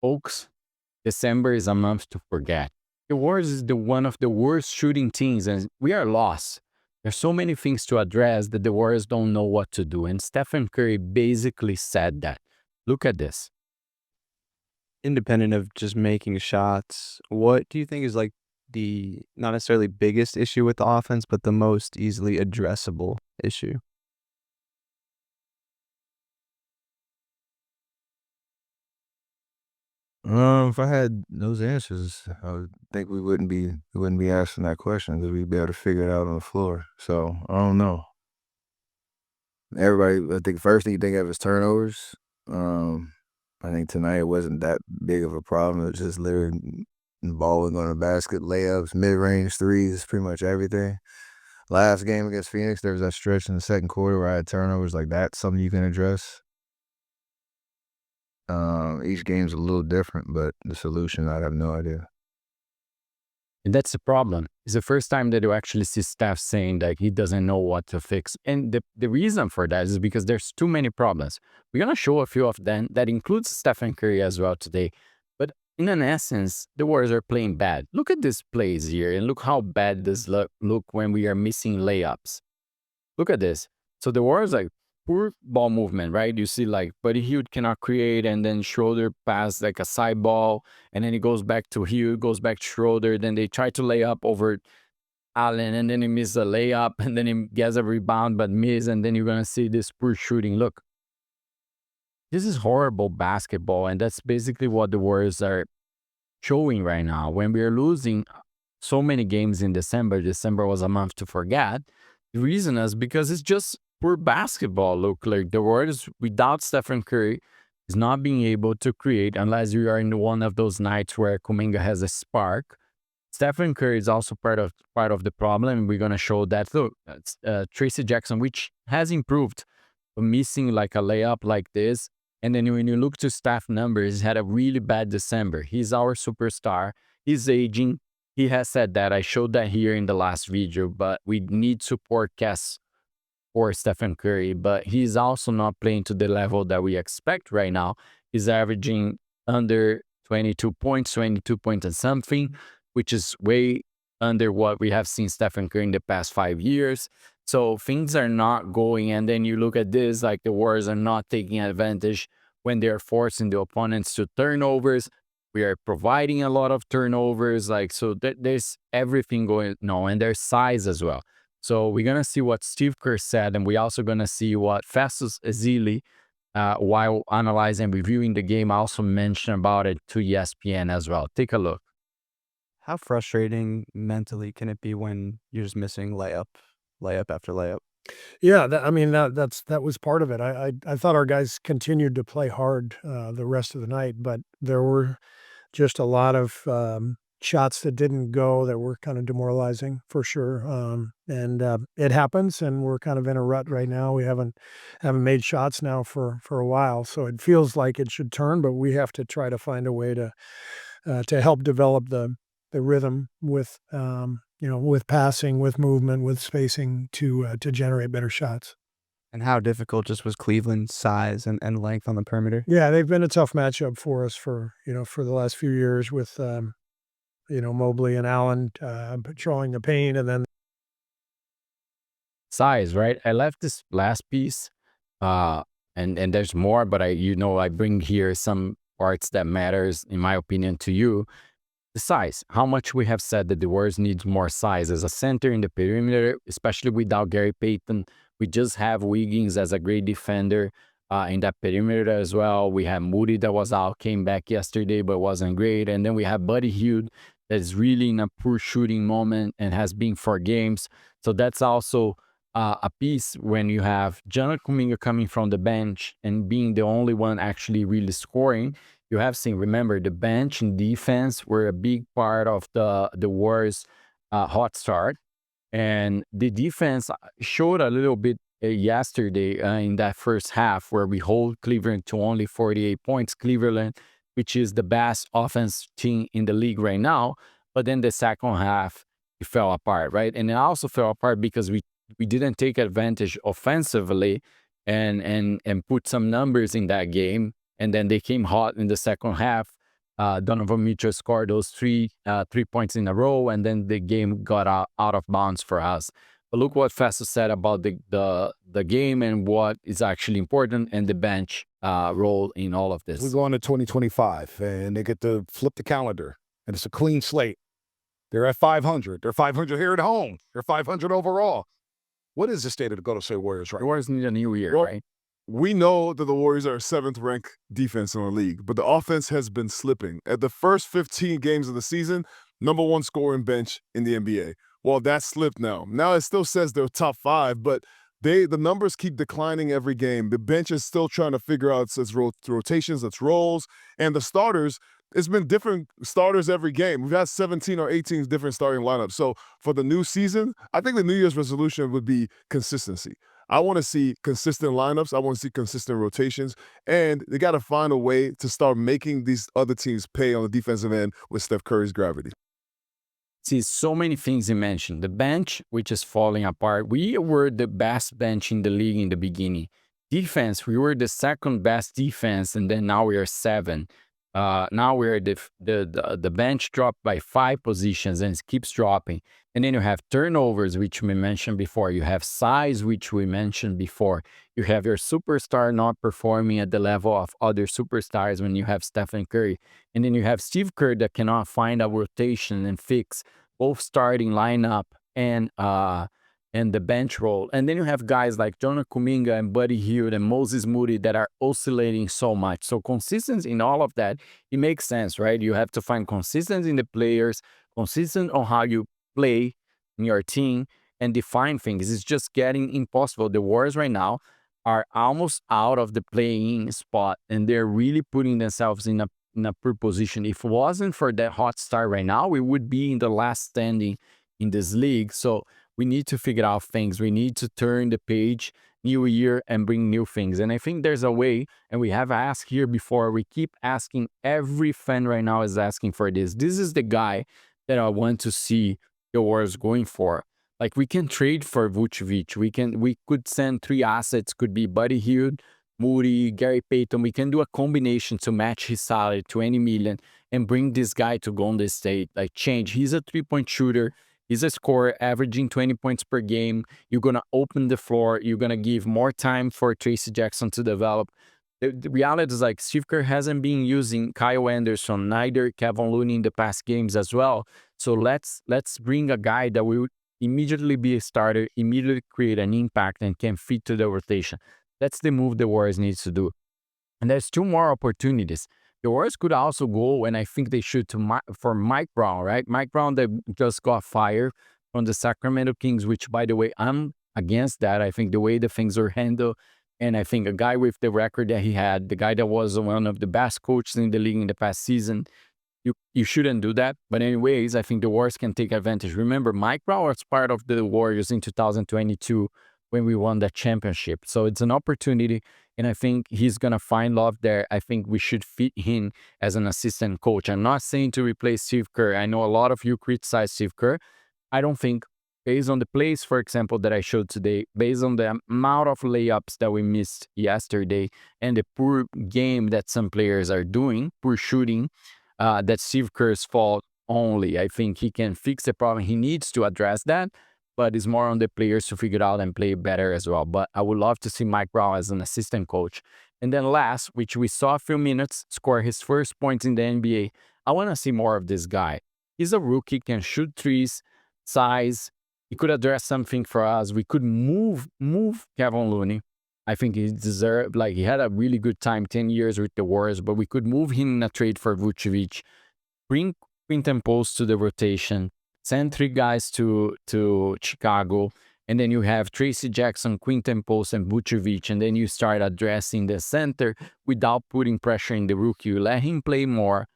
Folks, December is a month to forget. The Warriors is one of the worst shooting teams, and we are lost. There's so many things to address that the Warriors don't know what to do. And Stephen Curry basically said that. Look at this. Independent of just making shots, what do you think is like the not necessarily biggest issue with the offense, but the most easily addressable issue? If I had those answers, I would think we wouldn't be asking that question because we'd be able to figure it out on the floor. So I don't know. Everybody, I think first thing you think of is turnovers. Um, I think tonight it wasn't that big of a problem. It was just literally balling on the basket, layups, mid-range threes, pretty much everything. Last game against Phoenix, there was that stretch in the second quarter where I had turnovers. Like that's something you can address. Each game's a little different, but the solution, I have no idea. And that's the problem. It's the first time that you actually see Steph saying that he doesn't know what to fix. And the reason for that is because there's too many problems. We're going to show a few of them. That includes Stephen Curry as well today. But in an essence, the Warriors are playing bad. Look at these plays here and look how bad this look when we are missing layups. Look at this. So the Warriors like poor ball movement, right? You see like Buddy Hield cannot create, and then Schroder pass like a side ball, and then he goes back to Hield, goes back to Schroder. Then they try to lay up over Allen, and then he misses a layup, and then he gets a rebound but miss, and then you're gonna see this poor shooting. Look, this is horrible basketball, and that's basically what the Warriors are showing right now. When we are losing so many games in December, December was a month to forget. The reason is because it's just poor basketball. Look, like the Warriors without Stephen Curry is not being able to create unless you are in one of those nights where Kuminga has a spark. Stephen Curry is also part of the problem. We're gonna show that. Look, Tracy Jackson, which has improved, but missing like a layup like this. And then when you look to Steph numbers, he's had a really bad December. He's our superstar. He's aging. He has said that. I showed that here in the last video, but we need support casts for Stephen Curry, but he's also not playing to the level that we expect right now. He's averaging under 22 points, 22 points and something, which is way under what we have seen Stephen Curry in the past 5 years. So things are not going. And then you look at this, like the Warriors are not taking advantage when they're forcing the opponents to turnovers. We are providing a lot of turnovers. Like, so there's everything going on, and there's size as well. So we're going to see what Steve Kerr said, and we're also going to see what Festus Ezeli, while analyzing and reviewing the game, also mentioned about it to ESPN as well. Take a look. How frustrating mentally can it be when you're just missing layup after layup? Yeah, I mean that was part of it. I thought our guys continued to play hard the rest of the night, but there were just a lot of shots that didn't go that were kind of demoralizing for sure. And it happens, and we're kind of in a rut right now. We haven't made shots now for a while, so it feels like it should turn, but we have to try to find a way to help develop the rhythm with with passing, with movement, with spacing to generate better shots. And how difficult just was Cleveland's size and length on the perimeter? Yeah, they've been a tough matchup for us for the last few years with Mobley and Allen patrolling the paint, and then Size, right? I left this last piece, and there's more, but I bring here some parts that matters, in my opinion, to you. The size, how much we have said that the Warriors needs more size as a center in the perimeter, especially without Gary Payton. We just have Wiggins as a great defender in that perimeter as well. We have Moody that was out, came back yesterday, but wasn't great. And then we have Buddy Hield that is really in a poor shooting moment and has been for games. So that's also a piece when you have Jonathan Kuminga coming from the bench and being the only one actually really scoring. You have seen, remember, the bench and defense were a big part of the Warriors' hot start. And the defense showed a little bit yesterday in that first half where we hold Cleveland to only 48 points. Cleveland, which is the best offense team in the league right now. But then the second half, it fell apart, right? And it also fell apart because we didn't take advantage offensively and put some numbers in that game. And then they came hot in the second half. Donovan Mitchell scored those 3 points in a row, and then the game got out of bounds for us. But look what Festo said about the game and what is actually important and the bench role in all of this. We go into 2025 and they get to flip the calendar and it's a clean slate. They're at 500. They're 500 here at home. They're 500 overall. What is the state of the Golden State Warriors right The now? Warriors need a new year, Well, right? We know that the Warriors are 7th-ranked defense in the league, but the offense has been slipping. At the first 15 games of the season, #1 scoring bench in the NBA. Well, that's slipped now. Now it still says they're top 5, but the numbers keep declining every game. The bench is still trying to figure out its rotations, its roles, and the starters, it's been different starters every game. We've had 17 or 18 different starting lineups. So for the new season, I think the New Year's resolution would be consistency. I want to see consistent lineups. I want to see consistent rotations. And they got to find a way to start making these other teams pay on the defensive end with Steph Curry's gravity. See, so many things you mentioned. The bench, which is falling apart. We were the best bench in the league in the beginning. Defense, we were the second best defense, and then now we are 7. Now we're the bench dropped by 5 positions and it keeps dropping. And then you have turnovers, which we mentioned before. You have size, which we mentioned before. You have your superstar not performing at the level of other superstars when you have Stephen Curry. And then you have Steve Kerr that cannot find a rotation and fix both starting lineup and the bench role. And then you have guys like Jonathan Kuminga and Buddy Hield and Moses Moody that are oscillating so much. So consistency in all of that, it makes sense, right? You have to find consistency in the players, consistent on how you play in your team and define things. It's just getting impossible. The Warriors right now are almost out of the play-in spot, and they're really putting themselves in a poor position. If it wasn't for that hot start right now, we would be in the last standing in this league. So we need to figure out things. We need to turn the page, new year, and bring new things. And I think there's a way, and we have asked here before, we keep asking, every fan right now is asking for this. This is the guy that I want to see the Warriors going for. Like, we can trade for Vucevic. We could send 3 assets, could be Buddy Hield, Moody, Gary Payton. We can do a combination to match his salary, 20 million, and bring this guy to Golden State. Like, change. He's a 3-point shooter. He's a scorer averaging 20 points per game. You're going to open the floor. You're going to give more time for Tracy Jackson to develop. The reality is, like, Steve Kerr hasn't been using Kyle Anderson, neither Kevin Looney in the past games as well. So let's bring a guy that will immediately be a starter, immediately create an impact, and can fit to the rotation. That's the move the Warriors need to do. And there's 2 more opportunities. The Warriors could also go, and I think they should, for Mike Brown, right? Mike Brown that just got fired from the Sacramento Kings, which, by the way, I'm against that. I think the way the things are handled, and I think a guy with the record that he had, the guy that was one of the best coaches in the league in the past season, you shouldn't do that. But anyways, I think the Warriors can take advantage. Remember, Mike Brown was part of the Warriors in 2022 when we won that championship. So it's an opportunity, and I think he's going to find love there. I think we should fit him as an assistant coach. I'm not saying to replace Steve Kerr. I know a lot of you criticize Steve Kerr. I don't think, based on the plays, for example, that I showed today, based on the amount of layups that we missed yesterday, and the poor game that some players are doing, poor shooting, that's Steve Kerr's fault only. I think he can fix the problem. He needs to address that, but it's more on the players to figure it out and play better as well. But I would love to see Mike Brown as an assistant coach. And then last, which we saw a few minutes, score his first points in the NBA. I want to see more of this guy. He's a rookie, can shoot threes, size. He could address something for us. We could move Kevin Looney. I think he deserved, like, he had a really good time, 10 years with the Warriors, but we could move him in a trade for Vucevic, bring Quinton Post to the rotation, send 3 guys to Chicago, and then you have Tracy Jackson, Quinton Post, and Vucevic, and then you start addressing the center without putting pressure in the rookie. You let him play more,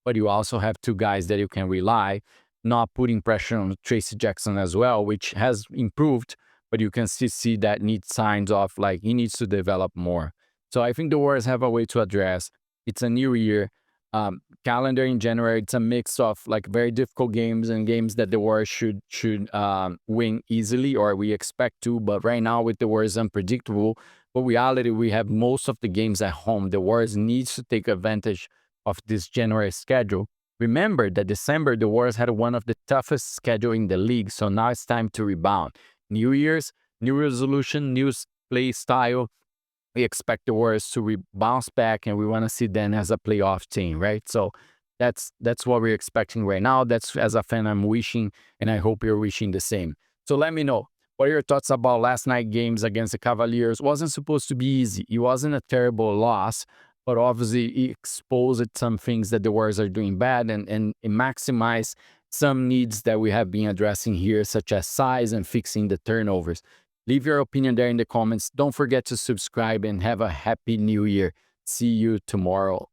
but you also have 2 guys that you can rely, not putting pressure on Tracy Jackson as well, which has improved, but you can still see that needs signs of, like, he needs to develop more. So I think the Warriors have a way to address. It's a new year. Calendar in January, it's a mix of, like, very difficult games and games that the Warriors should win easily, or we expect to. But right now with the Warriors, unpredictable. But reality, we have most of the games at home. The Warriors needs to take advantage of this January schedule, remember that December, the Warriors had one of the toughest schedule in the league, so now it's time to rebound. New Year's, new resolution, new play style. We expect the Warriors to bounce back, and we want to see them as a playoff team, right? So that's what we're expecting right now. That's, as a fan, I'm wishing, and I hope you're wishing the same. So let me know. What are your thoughts about last night's games against the Cavaliers? Wasn't supposed to be easy. It wasn't a terrible loss, but obviously it exposed some things that the Warriors are doing bad, and it maximized some needs that we have been addressing here, such as size and fixing the turnovers. Leave your opinion there in the comments. Don't forget to subscribe and have a happy new year. See you tomorrow.